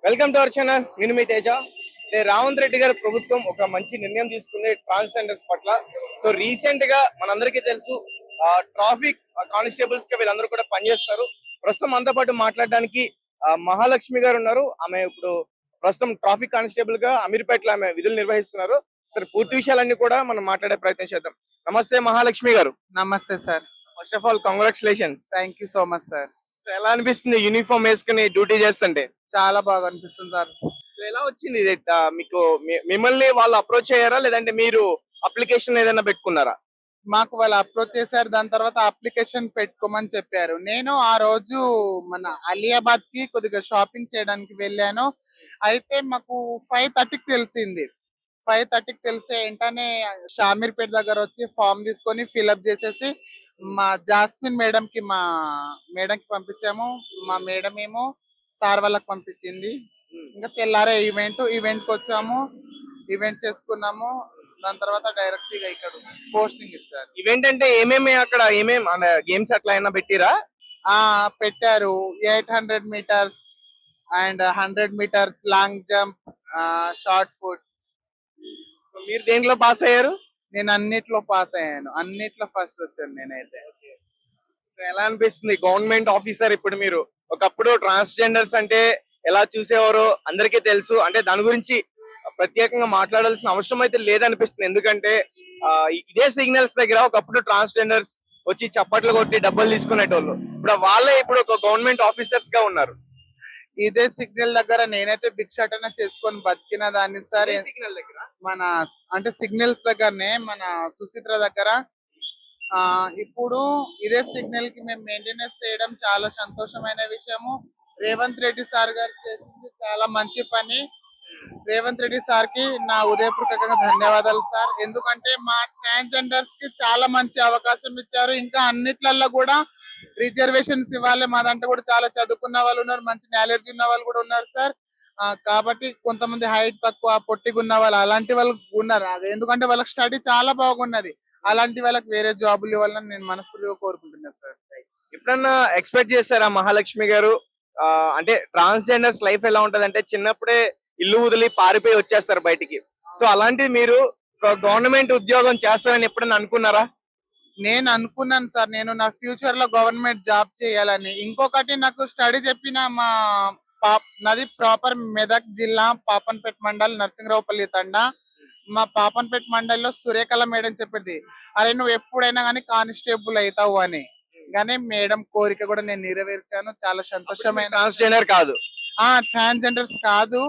Welcome to our channel. నేను మీ తేజ. రేవంత్ రెడ్డి గారి ప్రభుత్వం ఒక మంచి నిర్ణయం తీసుకుంది ట్రాన్స్జెండర్స్ పట్ల. సో రీసెంట్ గా మనందరికీ తెలుసు, ట్రాఫిక్ కానిస్టేబుల్స్ గా వీళ్ళందరూ కూడా పనిచేస్తారు. ప్రస్తుతం మనతో పాటు మాట్లాడడానికి మహాలక్ష్మి గారు ఉన్నారు. ఆమె ఇప్పుడు ప్రస్తుతం ట్రాఫిక్ కానిస్టేబుల్ గా అమీర్పేటలో ఆమె విధులు నిర్వహిస్తున్నారు. సరే, పూర్తి విషయాలన్నీ కూడా మనం మాట్లాడే ప్రయత్నం చేద్దాం. నమస్తే మహాలక్ష్మి గారు. నమస్తే sir. First of all congratulations. Thank you so much sir. So ఎలా అనిపిస్తుంది యూనిఫామ్ వేసుకుని డ్యూటీ చేస్తుంటే? చాలా బాగా అనిపిస్తుంది సార్. సో ఎలా వచ్చింది ఇది? మీకు మిమ్మల్ని వాళ్ళు అప్రోచ్ అయ్యారా, లేదంటే మీరు అప్లికేషన్ ఏదైనా పెట్టుకున్నారా? మాకు వాళ్ళు అప్రోచ్ చేశారు, దాని తర్వాత అప్లికేషన్ పెట్టుకోమని చెప్పారు. నేను ఆ రోజు మన అలియాబాద్ కి కొద్దిగా షాపింగ్ చేయడానికి వెళ్ళాను. అయితే మాకు 5:30కి తెలిసింది. 5:30కి తెలిసే వెంటనే షామీర్పేట దగ్గర వచ్చి ఫామ్ తీసుకొని ఫిల్అప్ చేసేసి మా జాస్మిన్ మేడంకి పంపించాము. మా మేడం ఏమో సార్ వాళ్ళకి పంపించింది. ఇంకా తెల్లారే ఈవెంట్కి వచ్చాము, ఈవెంట్ చేసుకున్నాము. దాని తర్వాత డైరెక్ట్ గా ఇక్కడ పోస్టింగ్ ఇచ్చారు. ఈవెంట్ అంటే ఏమేమి అక్కడ గేమ్స్ అట్లా అయినా పెట్టిరా? పెట్టారు. 800 metres and 100 metres long jump, shot put. So మీరు దేంట్లో పాస్ అయ్యారు? నేను అన్నిట్లో పాస్ అయ్యాను, అన్నిట్లో ఫస్ట్ వచ్చాను నేనైతే. సో ఎలా అనిపిస్తుంది గవర్నమెంట్ ఆఫీసర్ ఇప్పుడు మీరు? ఒకప్పుడు ట్రాన్స్జెండర్స్ అంటే ఎలా చూసేవారో అందరికీ తెలుసు. అంటే దాని గురించి ప్రత్యేకంగా మాట్లాడాల్సిన అవసరం అయితే లేదనిపిస్తుంది. ఎందుకంటే ఇదే సిగ్నల్స్ దగ్గర ఒకప్పుడు ట్రాన్స్జెండర్స్ వచ్చి చప్పట్లు కొట్టి డబ్బులు తీసుకునేటోళ్ళు. ఇప్పుడు ఒక గవర్నమెంట్ ఆఫీసర్స్ గా ఉన్నారు. ఇదే సిగ్నల్ దగ్గర నేనైతే భిక్షాటన చేసుకొని బతికిన దాన్ని సార్. సిగ్నల్ దగ్గర అంటే సిగ్నల్స్ దగ్గరనే మన సుచిత్ర దగ్గర. ఇప్పుడు ఇదే సిగ్నల్ కి మేము మెయింటెనెన్స్ చేయడం చాలా సంతోషమైన విషయము. రేవంత్ రెడ్డి సార్ గారు చేసింది చాలా మంచి పని. రేవంత్ రెడ్డి సార్ కి నా ఉదయపూర్వకంగా ధన్యవాదాలు సార్. ఎందుకంటే మా ట్రాన్స్జెండర్స్ కి చాలా మంచి అవకాశం ఇచ్చారు. ఇంకా అన్నిట్లలో కూడా రిజర్వేషన్స్ ఇవ్వాలి. మా దాంట్లో కూడా చాలా చదువుకున్న వాళ్ళు ఉన్నారు, మంచి నాలెడ్జ్ ఉన్న వాళ్ళు కూడా ఉన్నారు సార్. కాబట్టి కొంతమంది హైట్ తక్కువ, పొట్టిగా ఉన్న వాళ్ళు, అలాంటి వాళ్ళు ఉన్నారు. ఎందుకంటే వాళ్ళకి స్టడీ చాలా బాగున్నది. అలాంటి వాళ్ళకి వేరే జాబులు ఇవ్వాలని నేను మనస్ఫూర్తిగా కోరుకుంటున్నాను సార్. ఎప్పుడన్నా ఎక్స్పెక్ట్ చేస్తారా మహాలక్ష్మి గారు? అంటే ట్రాన్స్జెండర్స్ లైఫ్ ఎలా ఉంటది అంటే చిన్నప్పుడే ఇల్లు వదిలి పారిపోయి వచ్చేస్తారు బయటికి. సో అలాంటిది మీరు గవర్నమెంట్ ఉద్యోగం చేస్తారని ఎప్పుడన్నా అనుకున్నారా? నేను అనుకున్నాను సార్, నేను నా ఫ్యూచర్ లో గవర్నమెంట్ జాబ్ చేయాలని. ఇంకొకటి నాకు స్టడీ చెప్పిన నాది ప్రాపర్ మెదక్ జిల్లా పాపన్పేట మండల్ నరసింహరావుపల్లి తండా. మా పాపన్పేట మండలిలో సురేఖల మేడం చెప్పేది, అరే నువ్వు ఎప్పుడైనా కానీ కానిస్టేబుల్ అవుతావు అని. కానీ మేడం కోరిక కూడా నేను నెరవేర్చాను. చాలా సంతోషమైన. ట్రాన్స్జెండర్ కాదు, ట్రాన్స్జెండర్స్ కాదు.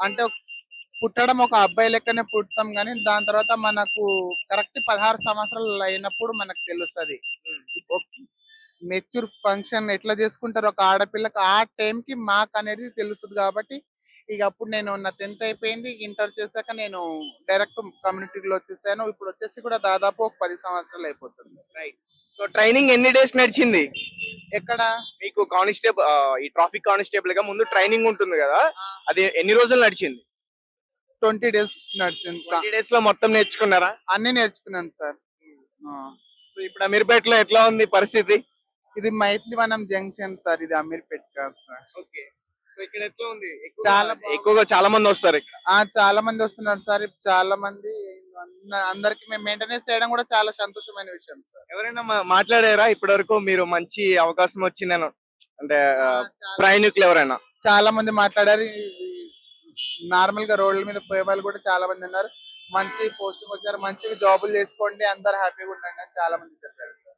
అంటే పుట్టడం ఒక అబ్బాయి లెక్కనే పుడతాం, కానీ దాని తర్వాత మనకు కరెక్ట్ 16 సంవత్సరాలు అయినప్పుడు మనకు తెలుస్తుంది మెచ్యూర్ ఫంక్షన్ ఎట్లా చేసుకుంటారు ఒక ఆడపిల్లకి. ఆ టైంకి మాకు అనేది తెలుస్తుంది. కాబట్టి ఇక అప్పుడు నేను నా 10th అయిపోయింది, ఇంటర్ చేశాక నేను డైరెక్ట్ కమ్యూనిటీలో వచ్చేసాను. ఇప్పుడు వచ్చేసి కూడా దాదాపు ఒక 10 సంవత్సరాలు అయిపోతుంది. రైట్. సో ట్రైనింగ్ ఎన్ని డేస్ నడిచింది? ఎక్కడ మీకు కానిస్టేబుల్, ఈ ట్రాఫిక్ కానిస్టేబుల్ గా ముందు ట్రైనింగ్ ఉంటుంది కదా, అది ఎన్ని రోజులు నడిచింది? 20 days నడిచింది. 20 days లో మొత్తం నేర్చుకున్నారా? అన్ని నేర్చుకున్నాను సార్. సో ఇప్పుడు అమీర్పేటలో ఎట్లా ఉంది పరిస్థితి? ఇది మైత్రివనం జంక్షన్ సార్, ఇది అమీర్పేట కాదు సార్. ఓకే. సో ఇక్కడ ఎట్లా ఉంది? ఎక్కువగా చాలా మంది వస్తారు ఇక్కడ. చాలా మంది వస్తున్నారు సార్. చాలా మంది, అందరికి మేము మెయింటెనెన్స్ చేయడం కూడా చాలా సంతోషమైన విషయం సార్. ఎవరైనా మాట్లాడారా ఇప్పటి వరకు మీరు మంచి అవకాశం వచ్చిందని? అంటే ప్రయాణికులు ఎవరైనా? చాలా మంది మాట్లాడారు. నార్మల్ గా రోడ్ల మీద పోయే వాళ్ళు కూడా చాలా మంది ఉన్నారు. మంచి పోస్టింగ్ వచ్చారు, మంచిగా జాబులు చేసుకోండి, అందరు హ్యాపీగా ఉండండి అని చాలా మంది చెప్పారు సార్.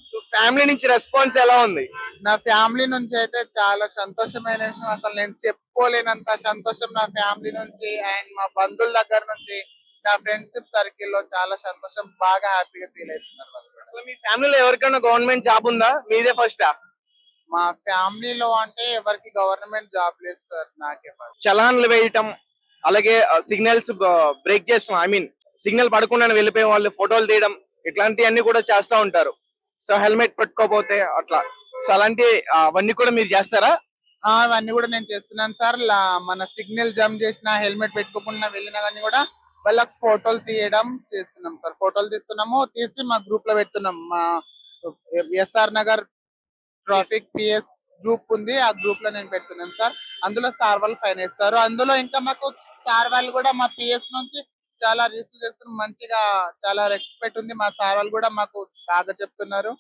సో ఫ్యామిలీ నుంచి రెస్పాన్స్ ఎలా ఉంది? నా ఫ్యామిలీ నుంచి అయితే చాలా సంతోషమైన విషయం. అసలు నేను చెప్పుకోలేనంత సంతోషం నా ఫ్యామిలీ నుంచి అండ్ మా బంధువుల దగ్గర నుంచి, నా ఫ్రెండ్షిప్ సర్కిల్ లో చాలా సంతోషం. బాగా హ్యాపీగా ఫీల్ అవుతున్నారు వాళ్ళు. అసలు మీ ఫ్యామిలీలో ఎవరికైనా గవర్నమెంట్ జాబ్ ఉందా? మీదే ఫస్టా? మా ఫ్యామిలీలో అంటే ఎవరికి గవర్నమెంట్ జాబ్ లేదు సార్. నాకే చలాన్లు వేయటం, అలాగే సిగ్నల్స్ బ్రేక్ చేస్తాం, సిగ్నల్ పడకుండా వెళ్ళిపోయే వాళ్ళు ఫోటోలు తీయడం, ఇట్లాంటివన్నీ కూడా చేస్తా ఉంటారు. సో హెల్మెట్ పెట్టుకోపోతే అట్లా. సో అలాంటి అవన్నీ కూడా మీరు చేస్తారా? అవన్నీ కూడా నేను చేస్తున్నాను సార్. మన సిగ్నల్ జంప్ చేసిన హెల్మెట్ పెట్టుకోకుండా వెళ్ళినా కానీ కూడా వాళ్ళకి ఫోటోలు తీయడం చేస్తున్నాం సార్. ఫోటోలు తీసి మా గ్రూప్ లో పెడుతున్నాం. మా SR Nagar traffic PS group ఉంది, ఆ గ్రూప్ లో నేను పెడుతున్నాను సార్. అందులో సార్ వాళ్ళు ఫైన్ వేస్తారు. అందులో ఇంకా మాకు సార్ వాళ్ళు కూడా మా పిఎస్ నుంచి చాలా రిసీవ్ చేసుకుని మంచిగా చాలా రెస్పెక్ట్ ఉంది. మా సార్ వాళ్ళు కూడా మాకు బాగా చెప్తున్నారు.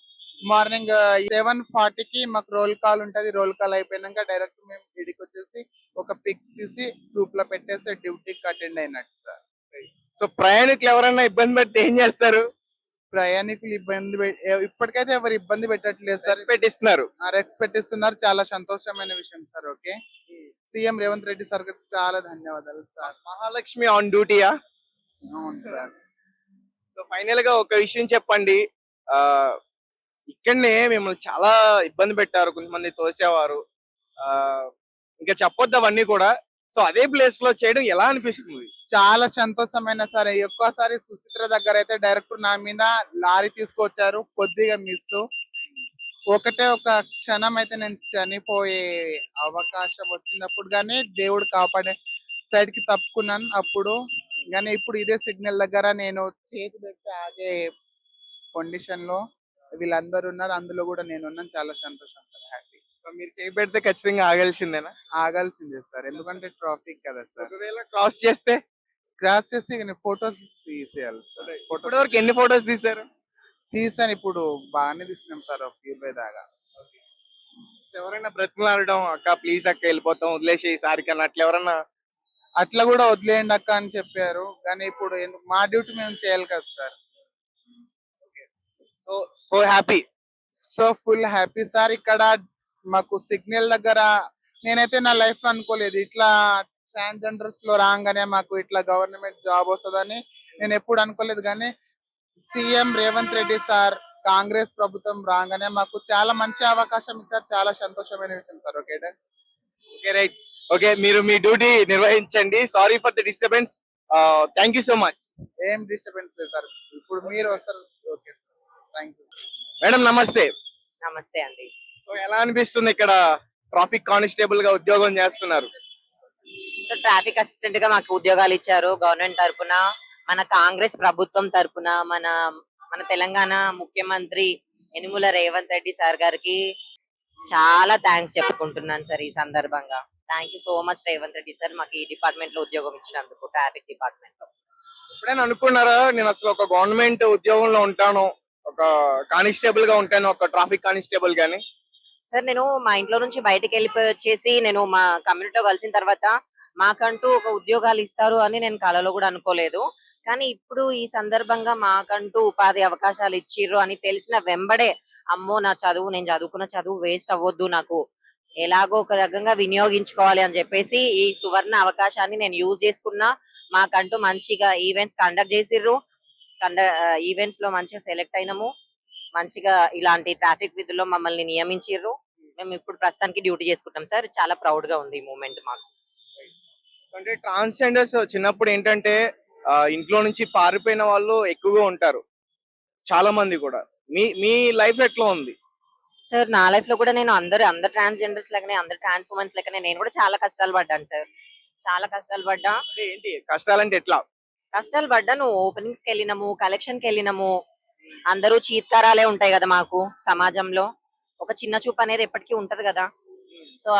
మార్నింగ్ 7:40కి మాకు రోల్ కాల్ ఉంటది. రోల్ కాల్ అయిపోయినాక డైరెక్ట్ మేము ఇంటికి వచ్చేసి ఒక పిక్ తీసి గ్రూప్ లో పెట్టేసి డ్యూటీకి అటెండ్ అయినట్టు సార్. సో ప్రయాణికులు ఎవరైనా ఇబ్బంది పెడితే ఏం చేస్తారు? ప్రయాణికులు ఇప్పటికైతే ఎవరు ఇబ్బంది పెట్టట్లేదు సార్. పెట్టిస్తున్నారు. రెస్పెక్ట్ ఇస్తున్నారు. చాలా సంతోషమైన విషయం sir. Okay, CM Revanth Reddy sir గారికి చాలా ధన్యవాదాలు సార్. మహాలక్ష్మి ఆన్ డ్యూటీయా? అవును సార్. సో ఫైనల్ గా ఒక విషయం చెప్పండి. ఆ ఇక్కడనే మిమ్మల్ని చాలా ఇబ్బంది పెట్టారు, కొంతమంది తోసేవారు. ఆ ఇంకా చెప్పొద్దు అవన్నీ కూడా. సో అదే ప్లేస్ లో చేయడం ఎలా అనిపిస్తుంది? చాలా సంతోషమైన సార్. ఎక్కువసారి సుచిత్ర దగ్గర అయితే డైరెక్ట్ నా మీద లారీ తీసుకొచ్చారు. కొద్దిగా మిస్, ఒకటే ఒక క్షణం అయితే నేను చనిపోయే అవకాశం వచ్చినప్పుడు కానీ దేవుడు కాపాడే సైడ్ కి తప్పుకున్నాను అప్పుడు. కానీ ఇప్పుడు ఇదే సిగ్నల్ దగ్గర నేను చేతి పెట్టి ఆగే కండిషన్ లో వీళ్ళందరూ ఉన్నారు. అందులో కూడా నేను ఉన్నాను. చాలా సంతోషం సార్. హ్యాపీ. సో మీరు చేయి పెడితే ఖచ్చితంగా ఆగాల్సిందేనా? ఆగాల్సిందే సార్, ఎందుకంటే ట్రాఫిక్ కదా సార్. ఒకవేళ క్రాస్ చేస్తే? క్రాస్ చేసి ఫొటోస్ తీసేయాలి సార్. ఇప్పటి వరకు ఎన్ని ఫోటోస్ తీశారు? తీసాను, ఇప్పుడు బాగానే తీసినాం సార్, ఒక 20 దాకా. సో ఎవరైనా బ్రతిమలాడడం, అక్క ప్లీజ్ అక్క వెళ్ళిపోతాం వదిలేసి ఈసారి కన్నా అట్లా ఎవరన్నా? అట్లా కూడా వదిలేయండి అక్క అని చెప్పారు. కానీ ఇప్పుడు ఎందుకు, మా డ్యూటీ మేము చేయాలి కదా sir. So so happy. So full happy sir. ఇక్కడ మాకు సిగ్నల్ దగ్గర నేనైతే నా లైఫ్ లో అనుకోలేదు ఇట్లా ట్రాన్స్జెండర్స్ లో రాగానే మాకు ఇట్లా గవర్నమెంట్ జాబ్ వస్తుందని నేను ఎప్పుడు అనుకోలేదు. కానీ సీఎం రేవంత్ రెడ్డి సార్, కాంగ్రెస్ ప్రభుత్వం రాగానే మాకు చాలా మంచి అవకాశం ఇచ్చారు. చాలా సంతోషమైన విషయం sir. Okay okay right. Okay, మీరు మీ డ్యూటీ నిర్వహించండి. Sorry for the disturbance. Thank you so much. ఏం డిస్టర్బెన్స్ లేదు సార్, ఇప్పుడు మీరు వస్తారు. Okay sir, thank you. Madam నమస్తే. నమస్తే అండి. సో ఎలా అనిపిస్తుంది ఇక్కడ ట్రాఫిక్ కానిస్టేబుల్ గా ఉద్యోగం చేస్తున్నారు? సో ట్రాఫిక్ అసిస్టెంట్ గా మాకు ఉద్యోగాలు ఇచ్చారు గవర్నమెంట్ తరపున, మన కాంగ్రెస్ ప్రభుత్వం తరపున, మన మన తెలంగాణ ముఖ్యమంత్రి యనుమల రేవంత్ రెడ్డి సార్ గారికి చాలా థ్యాంక్స్ చెప్పుకుంటున్నాను సార్ ఈ సందర్భంగా. Thank you so much Revanth Reddy sir, మాకు ఈ డిపార్ట్మెంట్ లో ఉద్యోగం ఇచ్చినందుకు, ట్రాఫిక్ డిపార్ట్మెంట్ లో. ఎప్పుడైనా అనుకున్నారా నేను అసలు ఒక గవర్నమెంట్ ఉద్యోగంలో ఉంటాను, ఒక కానిస్టేబుల్ గా ఉంటాను, ఒక ట్రాఫిక్ కానిస్టేబుల్ గాని? సార్ నేను మా ఇంట్లో నుంచి బయటకు వెళ్ళిపోయి వచ్చేసి నేను మా కమ్యూనిటీలో కలిసిన తర్వాత మాకంటూ ఒక ఉద్యోగాలు ఇస్తారు అని నేను కలలో కూడా అనుకోలేదు. కానీ ఇప్పుడు ఈ సందర్భంగా మాకంటూ ఉపాధి అవకాశాలు ఇచ్చిర్రు అని తెలిసిన వెంబడే, అమ్మో నా చదువు, నేను చదువుకున్న చదువు వేస్ట్ అవ్వద్దు, నాకు ఎలాగో ఒక రకంగా వినియోగించుకోవాలి అని చెప్పేసి ఈ సువర్ణ అవకాశాన్ని నేను యూజ్ చేసుకున్నా. మాకంటూ మంచిగా ఈవెంట్స్ కండక్ట్ చేసిర్రు. ఈవెంట్స్ లో మంచిగా సెలెక్ట్ అయినాము. మంచిగా ఇలాంటి ట్రాఫిక్ విధుల్లో మమ్మల్ని నియమించిర్రు. మేము ఇప్పుడు ప్రస్తుతానికి డ్యూటీ చేసుకుంటాం సార్. చాలా ప్రౌడ్ గా ఉంది ఈ మూమెంట్ మాకు. అంటే ట్రాన్స్జెండర్స్ చిన్నప్పుడు ఏంటంటే ఇంట్లో నుంచి పారిపోయిన వాళ్ళు ఎక్కువగా ఉంటారు, చాలా మంది కూడా. మీ మీ లైఫ్ ఎట్లా ఉంది? సార్ నా లైఫ్ లో కూడా నేను అందరు ట్రాన్స్జెండర్స్ లాగానే, అందరు ట్రాన్స్ ఉమెన్స్ లాగానే నేను కూడా చాలా కష్టాలు పడ్డాను సార్. చాలా కష్టాలు పడ్డా. అంటే ఏంటి కష్టాలంటే ఎట్లా? కష్టాలు పడ్డాను. ఓపెనింగ్స్ కి వెళ్ళినాము, కలెక్షన్ కి వెళ్ళినాము. అందరూ చీత్కారాలే ఉంటాయి కదా మాకు సమాజంలో. ఒక చిన్న చూపు అనేది ఎప్పటికీ ఉంటది కదా. సో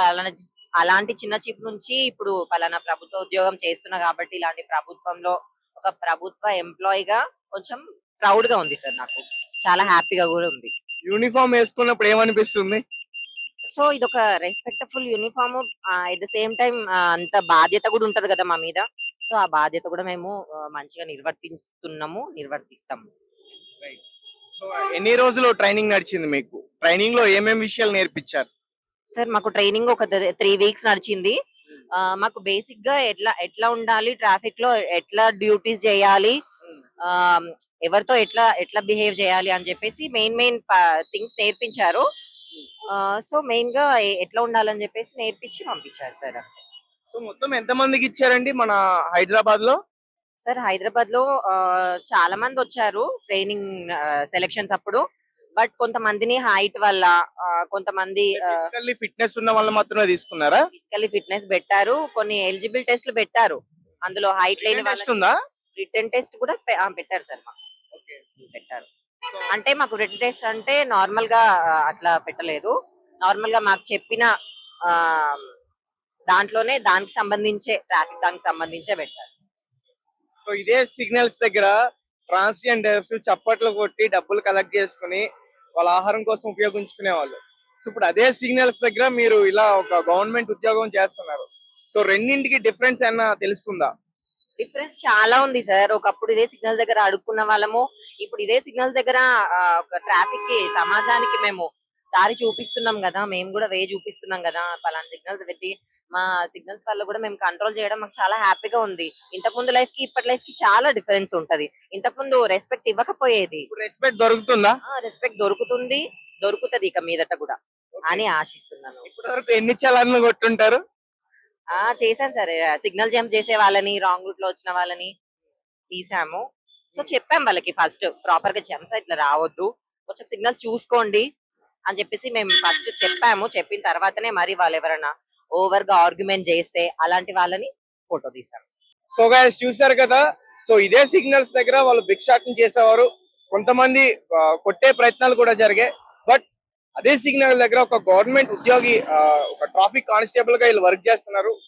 అలాంటి చిన్న చూపు నుంచి ఇప్పుడు పలానా ప్రభుత్వ ఉద్యోగం చేస్తున్నా కాబట్టి, ఇలాంటి ప్రభుత్వంలో ఒక ప్రభుత్వ ఎంప్లాయీ గా కొంచెం ప్రౌడ్ గా ఉంది సార్. నాకు చాలా హ్యాపీగా కూడా ఉంది. యూనిఫామ్ వేసుకున్నప్పుడు ఏమనిపిస్తుంది? సో ఇదొక respectful uniform, at the same time అంత బాధ్యత కూడా ఉంటది కదా మా మీద. సో ఆ బాధ్యత కూడా మేము మంచిగా నిర్వర్తిస్తాము. సో ఎన్ని రోజులు ట్రైనింగ్ నడిచింది మీకు? ట్రైనింగ్ లో ఏమేమి విషయాలు నేర్పించారు? సార్ మాకు ట్రైనింగ్ ఒక 3 వీక్స్ నడిచింది. మాకు బేసిక్ గా ఎట్లా ఎట్లా ఉండాలి, ట్రాఫిక్ లో ఎట్లా డ్యూటీస్ చేయాలి, ఎవరితో ఎట్లా ఎట్లా బిహేవ్ చేయాలి అని చెప్పేసి మెయిన్ థింగ్స్ నేర్పించారు. సో మెయిన్ గా ఎట్లా ఉండాలని చెప్పేసి నేర్పించి పంపించారు సార్. సో మొత్తం ఎంత మందికి ఇచ్చారండి మన హైదరాబాద్ లో? సార్ హైదరాబాద్ లో చాలా మంది వచ్చారు ట్రైనింగ్ సెలక్షన్స్ అప్పుడు. బట్ కొంతమందిని హైట్ వల్ల, కొంతమంది ఫిట్నెస్ ఉన్న వాళ్ళు మాత్రమే తీసుకున్నారా? ఫిజికల్లీ ఫిట్నెస్ పెట్టారు, కొన్ని ఎలిజిబుల్ టెస్ట్లు పెట్టారు. అందులో హైట్ లేని ఉందా? రిటర్న్ టెస్ట్ కూడా పెట్టారు సార్ మాకు. పెట్టారు అంటే మాకు రిటర్న్ టెస్ట్ అంటే నార్మల్ గా అట్లా పెట్టలేదు. నార్మల్ గా మాకు చెప్పిన దాంట్లోనే దానికి సంబంధించే ట్రాఫిక్ దానికి సంబంధించే పెట్టాలి. సో ఇదే సిగ్నల్స్ దగ్గర ట్రాన్స్జెండర్స్ చప్పట్లు కొట్టి డబ్బులు కలెక్ట్ చేసుకుని వాళ్ళ ఆహారం కోసం ఉపయోగించుకునే వాళ్ళు. సో ఇప్పుడు అదే సిగ్నల్స్ దగ్గర మీరు ఇలా ఒక గవర్నమెంట్ ఉద్యోగం చేస్తున్నారు. సో రెండింటికి డిఫరెన్స్ ఏమన్నా తెలుస్తుందా? డిఫరెన్స్ చాలా ఉంది సార్. ఒకప్పుడు ఇదే సిగ్నల్స్ దగ్గర అడుక్కున్న వాళ్ళము, ఇప్పుడు ఇదే సిగ్నల్స్ దగ్గర ఒక ట్రాఫిక్ కి సమాజానికి మేము దారి చూపిస్తున్నాం కదా, మేము కూడా వే చూపిస్తున్నాం కదా. పలానా సిగ్నల్స్ పెట్టి మా సిగ్నల్స్ వల్ల కూడా మేము కంట్రోల్ చేయడం మాకు చాలా హ్యాపీగా ఉంది. ఇంతకు ముందు లైఫ్ కి ఇప్పటి లైఫ్ కి చాలా డిఫరెన్స్ ఉంటది. ఇంతకు ముందు రెస్పెక్ట్ ఇవ్వకపోయేది, ఇప్పుడు రెస్పెక్ట్ దొరుకుతుందా? రెస్పెక్ట్ దొరుకుతుంది, దొరుకుతది ఇక మీదట కూడా అని ఆశిస్తున్నాను. ఇప్పటి వరకు ఎన్ని చలాన్లు కొట్టుంటారు? చేశాను సరే, సిగ్నల్ జంప్ చేసే వాళ్ళని, రాంగ్ రూట్ లో వచ్చిన వాళ్ళని తీసాము. సో చెప్పాం వాళ్ళకి ఫస్ట్ ప్రాపర్ గా జంప్స్ ఇట్లా రావద్దు, కొంచెం సిగ్నల్స్ చూసుకోండి అని చెప్పేసి మేము ఫస్ట్ చెప్పాము. చెప్పిన తర్వాతనే మరి వాళ్ళు ఎవరైనా ఓవర్ గా ఆర్గ్యుమెంట్ చేస్తే అలాంటి వాళ్ళని ఫోటో తీసాము. సో గైస్ చూసారు కదా, సో ఇదే సిగ్నల్స్ దగ్గర వాళ్ళు భిక్షాటన చేసేవారు, కొంతమంది కొట్టే ప్రయత్నాలు కూడా జరిగాయి. బట్ అదే సిగ్నల్ దగ్గర ఒక గవర్నమెంట్ ఉద్యోగి ఒక ట్రాఫిక్ కానిస్టేబుల్ గా వీళ్ళు వర్క్ చేస్తున్నారు.